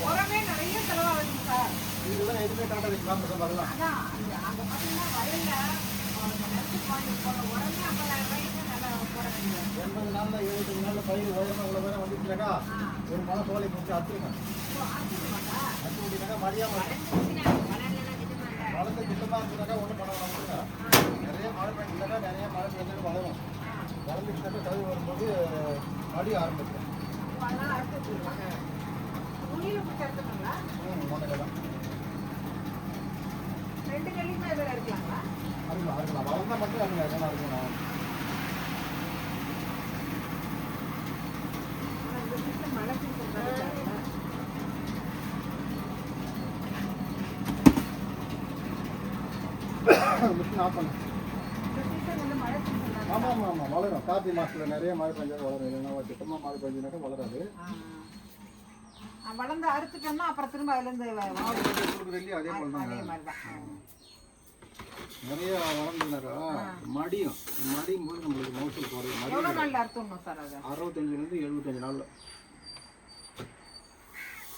உரமே நிறைய செலவாகுது சார். இதெல்லாம் எதுவுமே கரெக்டாக வச்சுக்கலாம் வரலாம். அதான் அங்கே பார்த்தீங்கன்னா வயலில் நிலத்துக்கு வாங்கி போடுற உரமே 50,000 ரூபாய்க்கு நல்லா போட வேண்டியது. 80 நாளில் 75 நாளில் பயிர் உயரமாக இவ்வளோ பேரும் வந்துச்சுனாக்கா ஒரு மழை சோலை பிடிச்சி அத்துருங்க. அத்து விட்டீங்கன்னா மடியாக வளர்ந்து திட்டமாக இருந்துனாக்கா ஒன்றும் பண்ண வேணாங்க. நிறைய மழை பெய்ஞ்சுனாக்கா நிறைய மழை பெய்ஞ்சாலும் வளரும். வளர்ந்துச்சுனாக்கா கழுவி வரும்போது மடி ஆரம்பிக்கும். அதெல்லாம் அறுத்து வச்சுருவாங்க. துணியில் பிடிச்சி அறுத்துக்கணுங்களா? மொட்டைக்கெல்லாம் 2 கல்லியுமே இதில் இருக்கலாங்களா? அறுக்கலாம் வளர்ந்தால் மட்டும் அங்கே எதனா இருக்கணும். ஆனால் இந்த சீசன் மழை சீசன் மிஷின் ஆஃப் பண்ணு. இந்த சீசன் வந்து மழை சீசன் தான். ஆமாம் வளரும். கார்த்திகை மாதத்தில் நிறைய மழை பெஞ்சாலும் வளரும். இல்லைன்னா திட்டமாக மழை பெஞ்சுனாக்கா வளராது. வளர்ந்து அறுத்துட்டோம்னா அப்புறம் திரும்ப அதுலேருந்து ரெல்லி அதே போல் தான். அதே மாதிரி தான். நிறைய வளர்ந்துனாக்கா மடியும் போது நம்மளுக்கு மகசூல் குறையும். எவ்வளோ நாளில் அறுத்துடணும் சார் அது? 65 75 நாளில்